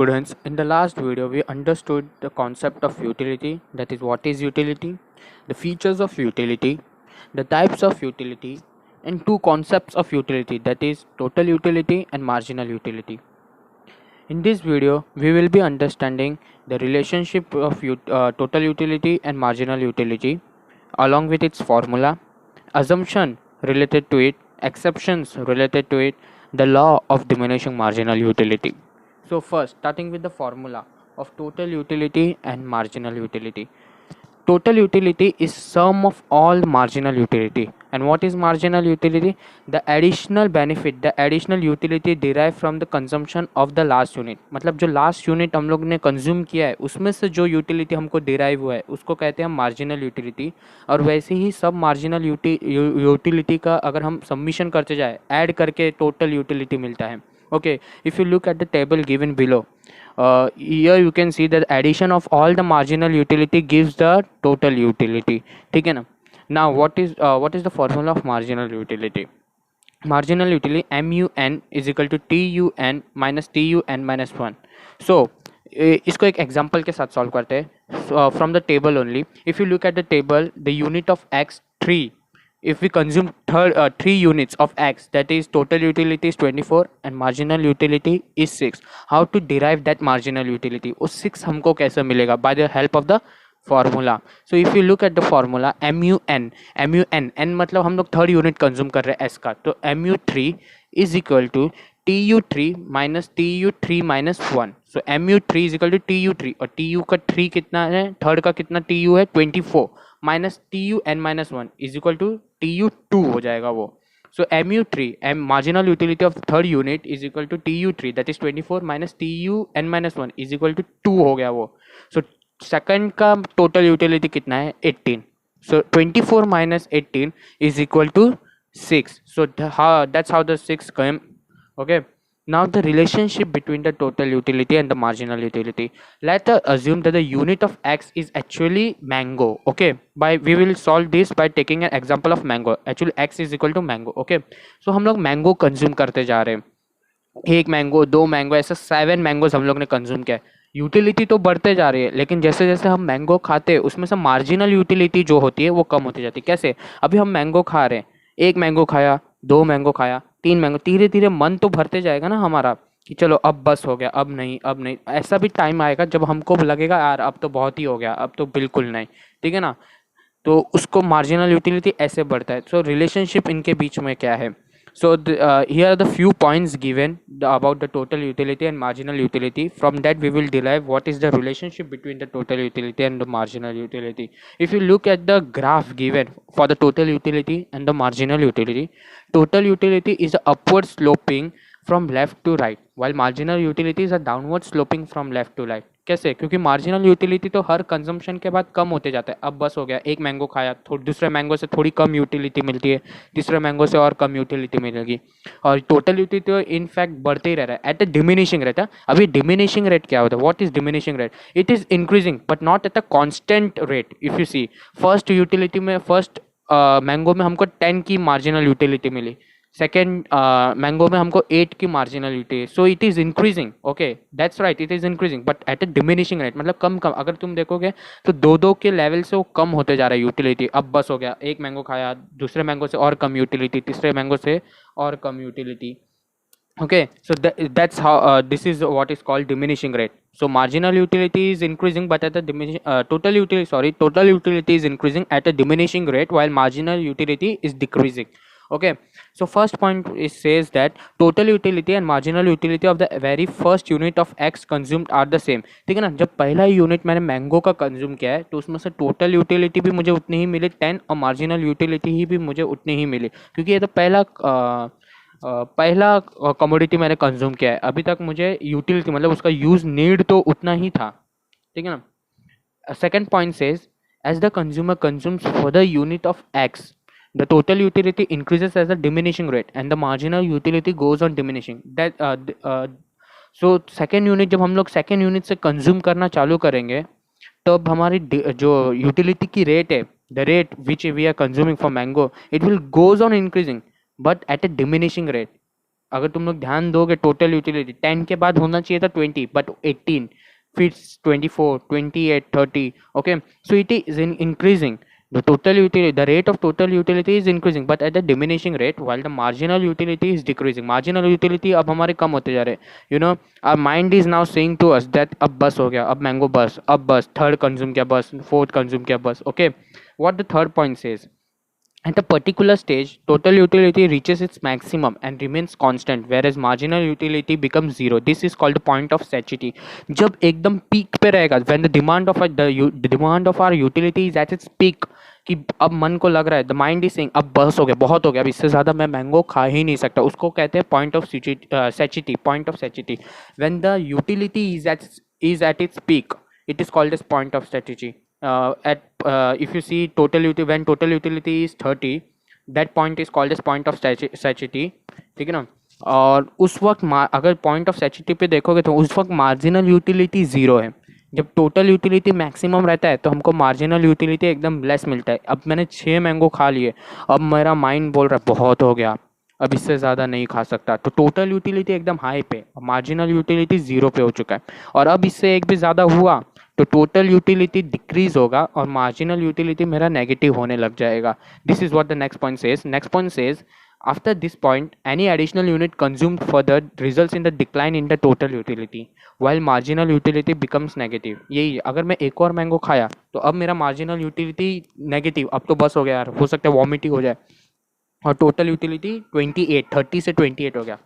Students, in the last video, we understood the concept of utility, that is, what is utility, the features of utility, the types of utility, and two concepts of utility, that is, total utility and marginal utility. In this video, we will be understanding the relationship of total utility and marginal utility, along with its formula, assumption related to it, exceptions related to it, the law of diminishing marginal utility. So first, starting with the formula of total utility and marginal utility. Total utility is sum of all marginal utility. And what is marginal utility? The additional benefit, the additional utility derived from the consumption of the last unit. मतलब जो last unit हम लोग ने consume किया है उसमें से जो utility हमको derive हुआ है उसको कहते हैं marginal utility. और वैसे ही सब marginal utility का अगर हम submission करते जाए add करके total utility मिलता है. Okay, if you look at the table given below, here you can see that addition of all the marginal utility gives the total utility. ठीक है ना. Now what is the formula of marginal utility? Marginal utility MUN is equal to TUN minus TUN minus 1. So इसको एक example के साथ solve करते हैं from the table only. If you look at the table, the unit of x 3. If we consume 3 units of x, that is total utility is 24 and marginal utility is 6. How to derive that marginal utility? उस 6 हमको कैसे मिलेगा? By the help of the formula. So if you look at the formula MUN, N मतलब हम लोग third unit consume कर रहे हैं S का, तो MU3 is equal to TU3 minus TU3 minus 1. So MU3 is equal to TU3 और TU का 3 कितना है, थर्ड का कितना TU है 24 minus TUN minus 1 is equal to TU2 हो जाएगा वो. So MU3, marginal utility of third unit is equal to TU3, that is 24 minus TUN minus 1 is equal to 2 हो गया वो. So सेकंड का टोटल यूटिलिटी कितना है 18. So 24 minus 18 is equal to 6. So that's how the 6 came. Okay. Now the relationship between the total utility and the marginal utility. Let us assume that the unit of x is actually mango. Okay. We will solve this by taking an example of mango. Actually x is equal to mango. Okay. So हम लोग mango consume करते जा रहे हैं. एक mango, दो mango, ऐसे 7 mangoes हम लोग ने कंज्यूम किया. यूटिलिटी तो बढ़ते जा रही है, लेकिन जैसे जैसे हम मैंगो खाते हैं उसमें से मार्जिनल यूटिलिटी जो होती है वो कम होती जाती है. कैसे? अभी हम मैंगो खा रहे हैं, एक मैंगो खाया, दो मैंगो खाया, तीन मैंगो, धीरे धीरे मन तो भरते जाएगा ना हमारा कि चलो अब बस हो गया, अब नहीं, अब नहीं. ऐसा भी टाइम आएगा जब हमको लगेगा यार अब तो बहुत ही हो गया, अब तो बिल्कुल नहीं. ठीक है ना. तो उसको मार्जिनल यूटिलिटी ऐसे बढ़ता है. सो रिलेशनशिप इनके बीच में क्या है? So here are the few points given about the total utility and marginal utility. From that we will derive what is the relationship between the total utility and the marginal utility. If you look at the graph given for the total utility and the marginal utility, total utility is upward sloping from left to right, while marginal utilities are downward sloping from left to right. कैसे? क्योंकि marginal utility तो हर consumption के बाद कम होते जाता है. अब बस हो गया, एक मैंगो खाया, दूसरे मैंगो से थोड़ी कम यूटिलिटी मिलती है, तीसरे मैंगो से और कम यूटिलिटी मिलेगी, और टोटल यूटिलिटी तो इनफैक्ट बढ़ते ही रह रहा है एट अ डिमिनिशिंग रेट. अभी डिमिनिशिंग रेट क्या होता है? What is diminishing rate? It is increasing but not at a constant rate. If you see first utility में, फर्स्ट मैंगो में हमको 10 की मार्जिनल यूटिलिटी मिली, सेकेंड मैंगो में हमको 8 की marginal utility. So it is increasing. Okay, that's right, it is increasing but at a diminishing rate. मतलब कम कम, अगर तुम देखोगे तो दो दो के लेवल से वो कम होते जा रहा है यूटिलिटी. अब बस हो गया, एक मैंगो खाया, दूसरे मैंगो से और कम यूटिलिटी, तीसरे मैंगो से और कम utility. Okay, so that's how this is what is called diminishing rate. So marginal utility is increasing but at a total utility is increasing at a diminishing rate while marginal utility is decreasing. Okay, so first point it says that total utility and marginal utility of the very first unit of x consumed are the same. ठीक है ना. जब पहला unit मैंने mango का consume किया है तो उसमें से टोटल यूटिलिटी भी मुझे उतनी ही मिली 10 और मार्जिनल यूटिलिटी ही भी मुझे उतनी ही मिली, क्योंकि ये तो पहला कमोडिटी मैंने कंज्यूम किया है. अभी तक मुझे यूटिलिटी मतलब उसका यूज नीड तो उतना ही था. ठीक है ना. Second point says as the consumer consumes for the unit of X the total utility increases as a diminishing rate and the marginal utility goes on diminishing. So second unit, जब हम लोग second unit से consume करना चालू करेंगे तब हमारी जो यूटिलिटी की रेट है, the rate which we are consuming for mango, it will goes on increasing but at a diminishing rate. अगर तुम लोग ध्यान दोगे टोटल यूटिलिटी 10 के बाद होना चाहिए था 20 बट 18 फिर 24 28 30 okay so it is increasing the total utility the rate of total utility is increasing but at a diminishing rate while the marginal utility is decreasing marginal utility अब हमारे कम होते जा रहे you know our mind is now saying to us that अब बस हो गया अब मैंगो बस अब बस थर्ड कंज्यूम किया बस फोर्थ कंज्यूम किया बस okay what the third point says at a particular stage, total utility reaches its maximum and remains constant, whereas marginal utility becomes zero. This is called the point of satiety. जब एकदम peak पे रहेगा, when the demand of the demand of our utility is at its peak, कि अब मन को लग रहा है, the mind is saying अब बस हो गया, बहुत हो गया, अब इससे ज़्यादा मैं मैंगो खा ही नहीं सकता, उसको कहते हैं point of satiety, point of satiety. When the utility is at its peak, it is called as point of satiety. If you see total utility when total utility is 30 that point is called as point of satiety ठीक है ना और उस वक्त अगर point of सैचुरिटी पे देखोगे तो उस वक्त मार्जिनल यूटिलिटी ज़ीरो है जब टोटल यूटिलिटी मैक्सिमम रहता है तो हमको मार्जिनल यूटिलिटी एकदम लेस मिलता है अब मैंने 6 मैंगो खा लिए अब मेरा माइंड बोल रहा है बहुत हो गया अब इससे ज़्यादा नहीं खा सकता तो टोटल यूटिलिटी एकदम हाई पे मार्जिनल यूटिलिटी ज़ीरो पे हो चुका है और अब इससे एक भी ज़्यादा हुआ तो टोटल यूटिलिटी डिक्रीज होगा और मार्जिनल यूटिलिटी मेरा नेगेटिव होने लग जाएगा this is what the next point says after this point any additional unit consumed further results in the decline in the total utility while marginal utility becomes negative यही अगर मैं एक और mango खाया तो अब मेरा मार्जिनल यूटिलिटी नेगेटिव अब तो बस हो गया यार हो सकता है वॉमिट ही हो जाए और टोटल यूटिलिटी 30 से 28 हो गया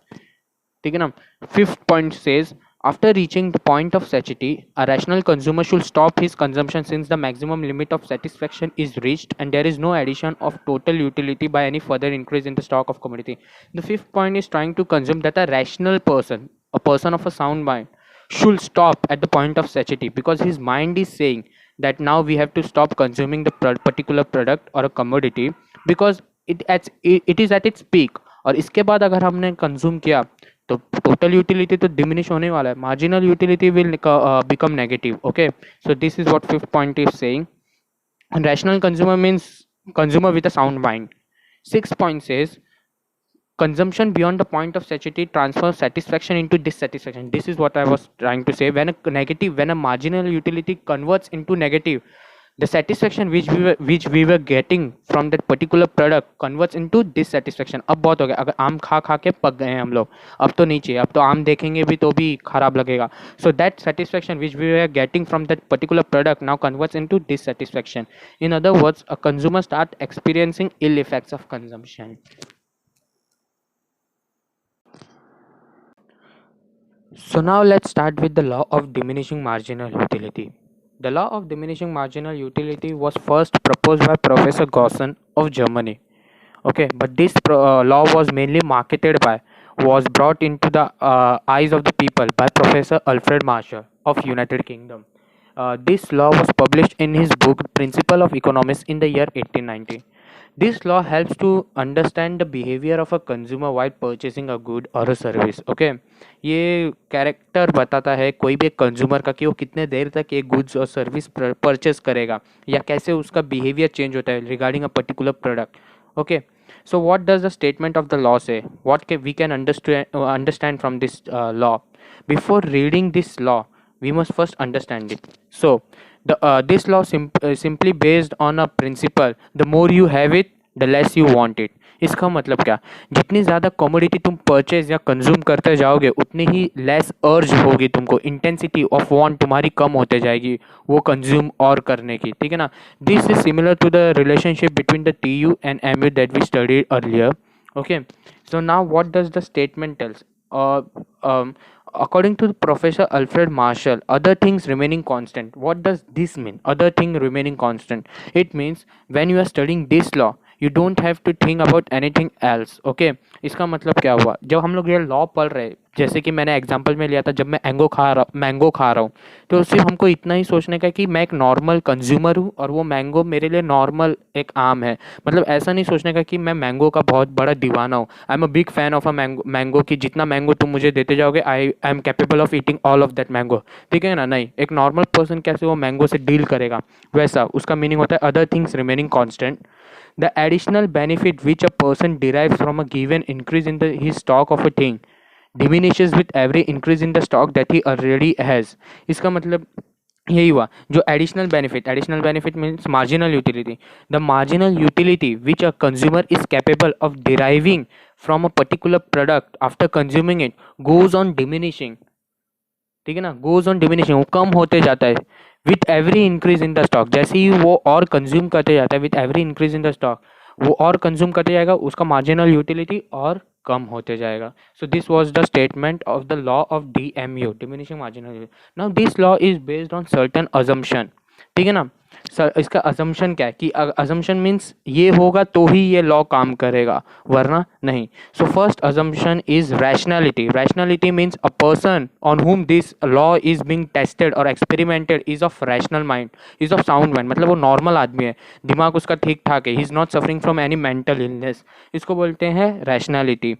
ठीक है ना fifth point says after reaching the point of satiety, a rational consumer should stop his consumption since the maximum limit of satisfaction is reached and there is no addition of total utility by any further increase in the stock of commodity. The fifth point is trying to consume that a rational person, a person of a sound mind, should stop at the point of satiety because his mind is saying that now we have to stop consuming the particular product or a commodity because it is at its peak और इसके बाद अगर हमने consume किया तो total utility तो diminish होने वाला है marginal utility will become negative okay so this is what fifth point is saying rational consumer means consumer with a sound mind sixth point says consumption beyond the point of satiety transfers satisfaction into dissatisfaction this is what I was trying to say when a marginal utility converts into negative the satisfaction which we were getting from that particular product converts into dissatisfaction अब बहुत हो गया अगर आम खा खा के पक गए हैं हम लोग अब तो नहीं चाहिए अब तो आम देखेंगे भी तो भी खराब लगेगा so that satisfaction which we were getting from that particular product now converts into dissatisfaction in other words a consumer start experiencing ill effects of consumption so now let's start with the law of diminishing marginal utility. The law of diminishing marginal utility was first proposed by Professor Gaussen of Germany. Okay, but this law was mainly was brought into the eyes of the people by Professor Alfred Marshall of United Kingdom. This law was published in his book Principle of Economics in the year 1890. This law helps to understand the behavior of a consumer while purchasing a good or a service. Okay, ये character बताता है कोई भी एक consumer का कि वो कितने देर तक एक गुड्स और सर्विस परचेस करेगा या कैसे उसका बिहेवियर चेंज होता है regarding a particular product okay so what does the statement of the law say we can understand from this law before reading this law we must first understand it so this law simply based on a principle the more you have it the less you want it इसका मतलब क्या जितनी ज़्यादा commodity तुम purchase या consume करते जाओगे उतनी ही लेस अर्ज होगी तुमको इंटेंसिटी ऑफ वांट तुम्हारी कम होते जाएगी वो कंज्यूम और करने की ठीक है ना this is similar to the relationship between the TU and MU that we studied earlier okay so now what does the statement tells according to Professor Alfred Marshall other things remaining constant what does this mean other thing remaining constant it means when you are studying this law you don't have to think about anything else okay इसका मतलब क्या हुआ जब हम लोग ये law पढ़ रहे जैसे कि मैंने एग्जांपल में लिया था, जब मैं मैंगो खा रहा हूँ, तो सिर्फ हमको इतना ही सोचने का है कि मैं एक नॉर्मल कंज्यूमर हूँ और वो मैंगो मेरे लिए नॉर्मल एक आम है। मतलब ऐसा नहीं सोचने का कि मैं मैंगो का बहुत बड़ा दीवाना हूँ, I am a big fan of a mango की जितना मैंगो तुम मुझे देते जाओगे I am capable of eating all of that mango. ठीक है ना? नहीं, एक नॉर्मल पर्सन कैसे वो मैंगो से डील करेगा, वैसा उसका मीनिंग होता है other things remaining constant, the additional benefit which a person derives from a given increase in his stock of a thing diminishes with every increase in the stock that he already has। इसका मतलब यही हुआ, जो additional benefit means marginal utility, the marginal utility which a consumer is capable of deriving from a particular product after consuming it goes on diminishing. ठीक है ना? Goes on diminishing, वो कम होते जाता है with every increase in the stock. जैसे ही वो और कंज्यूम करते जाता है, with every increase in the stock वो और कंज्यूम करते जाएगा, उसका मार्जिनल यूटिलिटी और कम होते जाएगा। So this was the statement of the law of DMU, diminishing marginal. Now this law is based on certain assumption. ठीक है ना? सर इसका अजम्पशन क्या है कि अजम्पशन मीन्स ये होगा तो ही ये लॉ काम करेगा, वरना नहीं। So first assumption is rationality. Rationality means a person on whom this law is being tested or experimented is of rational mind, is of sound mind। मतलब वो नॉर्मल आदमी है, दिमाग उसका ठीक ठाक है, he is not suffering from any mental illness. इसको बोलते हैं रैशनैलिटी।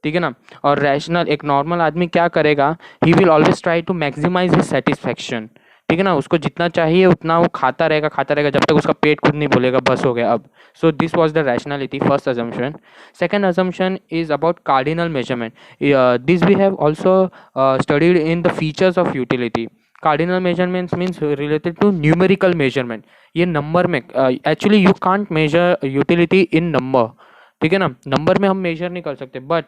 ठीक है ना? और रैशनल एक नॉर्मल आदमी क्या करेगा, he will always try to maximise his satisfaction. ठीक है ना? उसको जितना चाहिए उतना वो खाता रहेगा जब तक उसका पेट खुद नहीं बोलेगा बस हो गया अब। So this was the rationality, first assumption। Second assumption is about cardinal measurement. This we have also studied in the features of utility. Cardinal measurements means related to numerical measurement। ये नंबर में actually you can't measure utility in number. ठीक है ना? Number में हम major नहीं कर सकते, but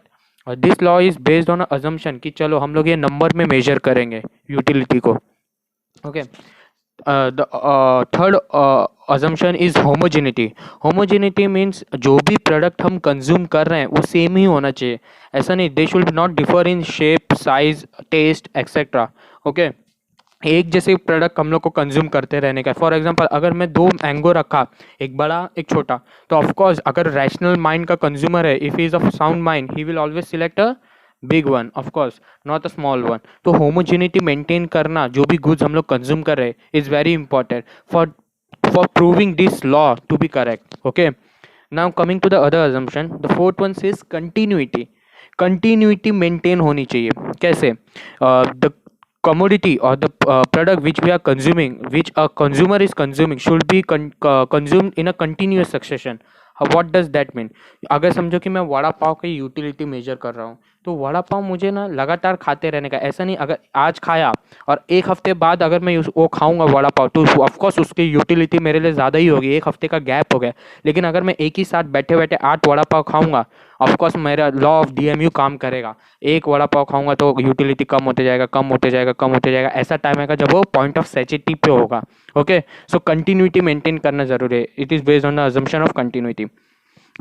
this law is based on assumption कि चलो हम लोग ये नंबर में मेजर करेंगे यूटिलिटी को। Okay, the third assumption is homogeneity। homogeneity means जो भी प्रोडक्ट हम कंज्यूम कर रहे हैं वो सेम ही होना चाहिए, ऐसा नहीं, they should not differ in shape, size, taste etcetera. Okay, एक जैसे प्रोडक्ट हम लोग को कंज्यूम करते रहने का। फॉर एग्जांपल अगर मैं दो मैंगो रखा, एक बड़ा एक छोटा, तो ऑफकोर्स अगर रैशनल माइंड का कंज्यूमर है, if he is of sound mind, he will always select a big one, of course not a small one. तो होमोजेनिटी मेंटेन करना जो भी गुड्स हम लोग कंज्यूम कर रहे हैं is very important for proving this law to be correct। Okay, now coming to the other assumption, the fourth one says continuity maintain होनी चाहिए। कैसे? The commodity or the product which we are consuming, which a consumer is consuming, should be consumed in a continuous succession। What does that mean? अगर समझो कि मैं वड़ा पाव की utility major कर रहा हूँ, तो वड़ा पाव मुझे ना लगातार खाते रहने का, ऐसा नहीं अगर आज खाया और एक हफ्ते बाद अगर मैं वो खाऊंगा वड़ा पाव, तो ऑफकोर्स उसकी यूटिलिटी मेरे लिए ज़्यादा ही होगी, एक हफ्ते का गैप हो गया। लेकिन अगर मैं एक ही साथ बैठे बैठे 8 वड़ा पाव खाऊंगा, ऑफकोर्स मेरा लॉ ऑफ डीएमयू काम करेगा। एक वड़ा पाव खाऊंगा तो यूटिलिटी कम होते जाएगा, कम होते जाएगा, कम होते जाएगा। ऐसा टाइम आएगा जब वो पॉइंट ऑफ सैचिटी पे होगा। ओके, सो कंटिन्यूटी मेंटेन करना जरूरी है। It is based on the assumption of continuity।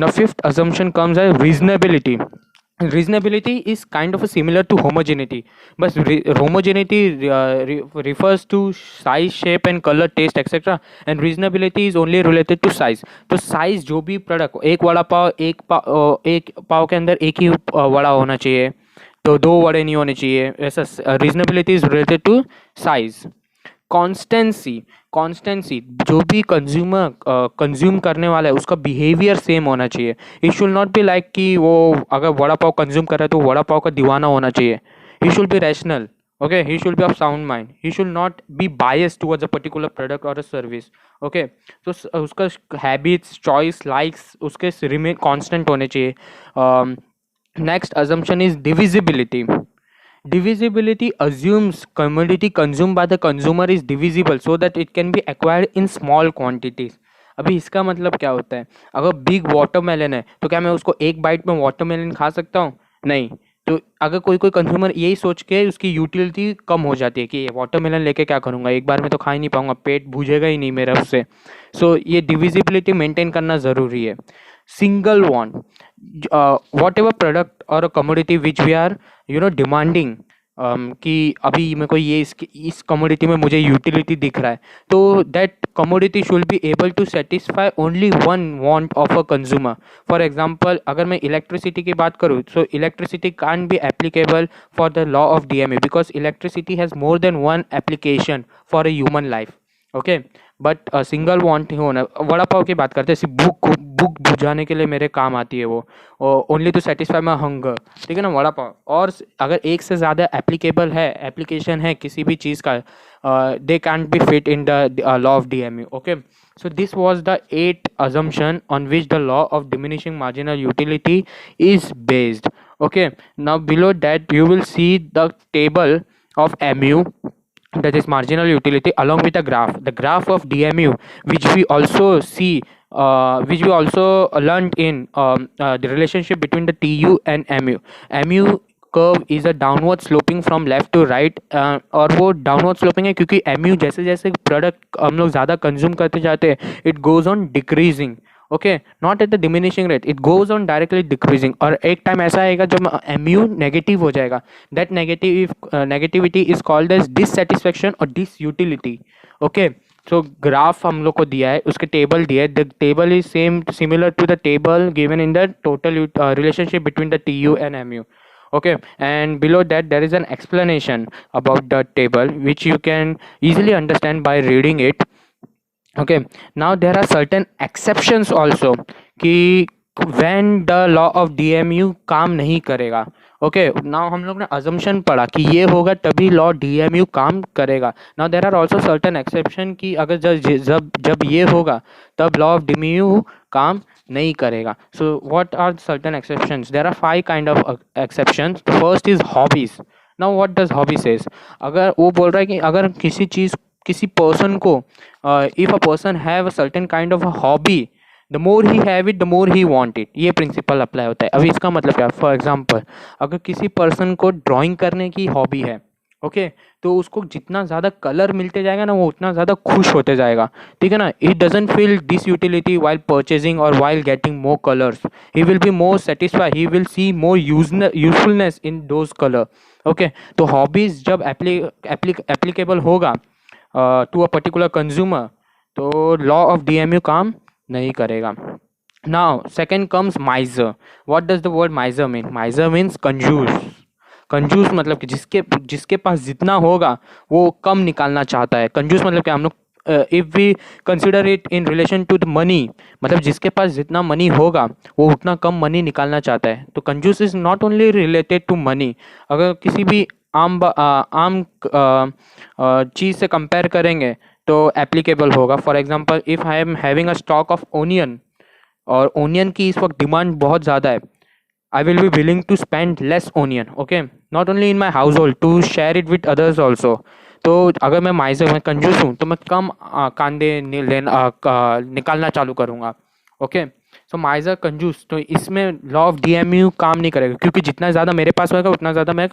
Now fifth assumption comes as reasonability। Reasonability is kind of a similar to homogeneity, but homogeneity refers to size, shape and color, taste etc, and reasonability is only related to size। तो size जो भी product, एक वड़ा पाव एक पाव के अंदर एक ही वड़ा होना चाहिए, तो दो वड़े नहीं होने चाहिए, ऐसा reasonability is related to size. Constancy जो भी कंज्यूमर कंज्यूम करने वाला है उसका बिहेवियर सेम होना चाहिए। It should not be like कि वो अगर वड़ा पाव कंज्यूम कर रहा है तो वड़ा पाव का दीवाना होना चाहिए। He should be rational. Okay, he should be of sound mind, he should not be biased towards a particular product और अ सर्विस। ओके, तो उसका हैबिट्स, चॉइस, लाइक्स उसके रिमेन कांस्टेंट होने चाहिए। Next assumption is divisibility। Divisibility assumes commodity consumed by the consumer is divisible so that it can be acquired in small quantities। अभी इसका मतलब क्या होता है? अगर बिग वाटरमेलन है तो क्या मैं उसको एक बाइट में वाटरमेलन खा सकता हूँ? नहीं। तो अगर कोई कंज्यूमर यही सोच के उसकी यूटिलिटी कम हो जाती है कि ये वाटरमेलन लेके क्या करूँगा, एक बार में तो खा ही नहीं पाऊंगा, पेट भूजेगा ही नहीं मेरा उससे। सो ये डिविजिबिलिटी मेंटेन करना ज़रूरी है। Single one, whatever product or a commodity which we are demanding, कि अभी मेरे को ये इस कमोडिटी में मुझे यूटिलिटी दिख रहा है, तो that commodity should be able to satisfy only one want of a consumer. For example, अगर मैं इलेक्ट्रिसिटी की बात करूँ, so electricity can't be applicable for the law of DMA because electricity has more than one application for a human life. Okay, but single want होना. वड़ा पाव की बात करते हैं, सिर्फ भूख भूख बुझाने के लिए मेरे काम आती है वो, only to satisfy my hunger. ठीक है ना, वड़ा पाव. और अगर एक से ज़्यादा एप्लीकेबल है, एप्लीकेशन है किसी भी चीज़ का, they can't B fit in the law of DMU. Okay, so this was the 8 assumption on which the law of diminishing marginal utility is based. Okay, now below that you will see the table of mu, that is marginal utility, along with the graph of dmu, which we also see, which we also learned in the relationship between the tu and mu curve is a downward sloping from left to right. और वो downward sloping है क्योंकि M जैसे जैसे product हम लोग ज़्यादा consume करते जाते हैं, it goes on decreasing. Okay, not at the diminishing rate, it goes on directly decreasing. और एक टाइम ऐसा आएगा जब एम नेगेटिव हो जाएगा. That negativity is called as dissatisfaction और डिसयूटिलिटी. ओके, सो ग्राफ हम लोग को दिया है, उसके टेबल दिया है. The table is same similar to the table given in the total relationship between the T U and M U. Okay, and below that there is an explanation about the table which you can easily understand by reading it. Okay, now there are certain exceptions also कि when the law of DMU काम नहीं करेगा. Okay, now हम लोग ने assumption पढ़ा कि ये होगा तभी लॉ DMU काम करेगा. Now there are also certain exception कि अगर जब ये होगा तब लॉ ऑफ DMU काम नहीं करेगा. So what are certain exceptions? There are 5 kind of exceptions. First is hobbies. Now what does hobby says? अगर वो बोल रहा है कि अगर किसी पर्सन को, if a person have a certain kind of a hobby, the more he have it the more he want it. ये प्रिंसिपल अप्लाई होता है. अभी इसका मतलब क्या? फॉर एग्जांपल, अगर किसी पर्सन को ड्राइंग करने की हॉबी है, ओके, तो उसको जितना ज़्यादा कलर मिलते जाएगा ना, वो उतना ज़्यादा खुश होते जाएगा. ठीक है ना. He doesn't feel this utility while purchasing और while getting more colours. He will be more satisfy, he will see more usefulness in those colour. Okay, तो हॉबीज जब एप्लीकेबल होगा टू अ पर्टिकुलर कंज्यूमर, तो law of DMU काम नहीं करेगा. Now second comes miser. What does the word miser mean? Miser means कंजूस. कंजूस मतलब कि जिसके पास जितना होगा वो कम निकालना चाहता है. कंजूस मतलब क्या? हम लोग if we consider it in relation to the money, मतलब जिसके पास जितना मनी होगा वो उतना कम मनी निकालना चाहता है. तो कंजूस is not only related to money. अगर किसी भी आम चीज़ से कंपेयर करेंगे तो एप्लीकेबल होगा. For example, if I am having a stock of onion और ओनियन की इस वक्त डिमांड बहुत ज़्यादा है, I will be willing to spend less onion, okay, not only in my household, to share it with others also. तो अगर मैं कंजूस हूँ तो मैं कम कांदे निकालना चालू करूँगा. ओके, सो माइजर कंजूस. तो इसमें लॉ ऑफ डीएमयू काम नहीं करेगा क्योंकि जितना ज़्यादा मेरे पास होगा उतना ज़्यादा मैं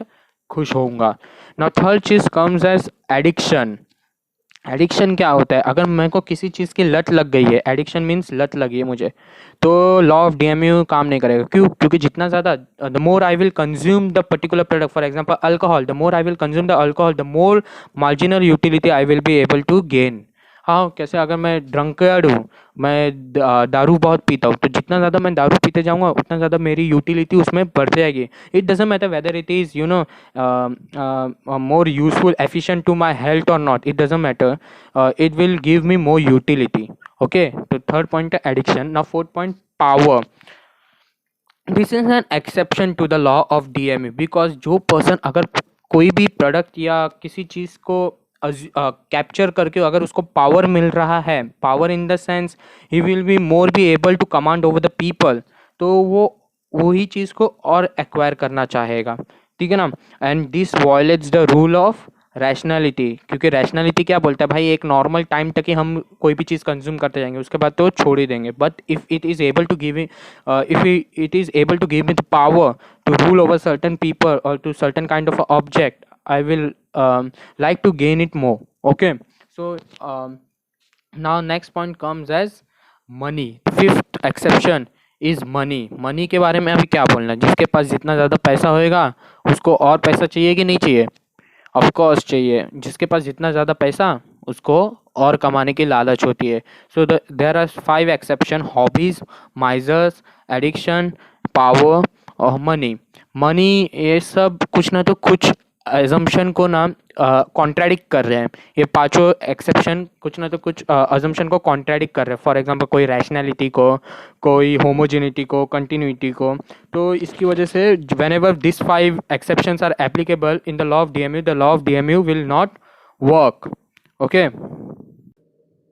खुश होऊंगा. नाउ थर्ड चीज़ कम्स एज एडिक्शन. एडिक्शन क्या होता है? अगर मेरे को किसी चीज़ की लत लग गई है, एडिक्शन मीन्स लत लगी है मुझे, तो लॉ ऑफ डीएमयू काम नहीं करेगा. क्यों? क्योंकि जितना ज़्यादा, the more I will consume the particular product, for example alcohol, the more I will consume the alcohol, the more marginal utility I will be able to gain. हाँ, कैसे? अगर मैं ड्रंकर्ड हूँ, मैं दारू बहुत पीता हूँ, तो जितना ज़्यादा मैं दारू पीते जाऊँगा उतना ज़्यादा मेरी यूटिलिटी उसमें बढ़ जाएगी. It doesn't matter whether it is more useful, efficient to my health or not. It doesn't matter. It will give me more utility. Okay, so third point addiction. Now fourth point, power. This is an exception to the law of DMA because जो person अगर कोई भी product या किसी चीज़ को capture करके अगर उसको पावर मिल रहा है, power in the sense he will be more be able to command over the people, तो वो वही चीज़ को और एक्वायर करना चाहेगा. ठीक है ना. And this violets the rule of rationality, क्योंकि रैशनैलिटी क्या बोलता है भाई, एक नॉर्मल टाइम तक ही हम कोई भी चीज़ कंज्यूम करते जाएंगे, उसके बाद तो छोड़ ही देंगे. But if it is able to give it is able to give me the power to rule over certain people or to certain kind of a object, I will like to gain it more. Okay, so now next point comes as money. Fifth exception is money. Money के बारे में अभी क्या बोलना, जिसके पास जितना ज़्यादा पैसा होएगा उसको और पैसा चाहिए कि नहीं चाहिए? ऑफ कोर्स चाहिए। जिसके पास जितना ज़्यादा पैसा उसको और कमाने की लालच होती है। So there are 5 exception: hobbies, misers, addiction, power और मनी। मनी ये सब कुछ ना तो कुछ एजम्पशन को ना कॉन्ट्राडिक्ट कर रहे हैं। ये पांचों एक्सेप्शन कुछ ना तो कुछ अजम्पशन को कॉन्ट्राडिक्ट कर रहे हैं। फॉर एग्जांपल कोई रैशनैलिटी को, कोई होमोजेनिटी को, कंटिन्यूटी को। तो इसकी वजह से whenever these 5 exceptions are applicable in the law of DMU, the law of DMU will not work. Okay.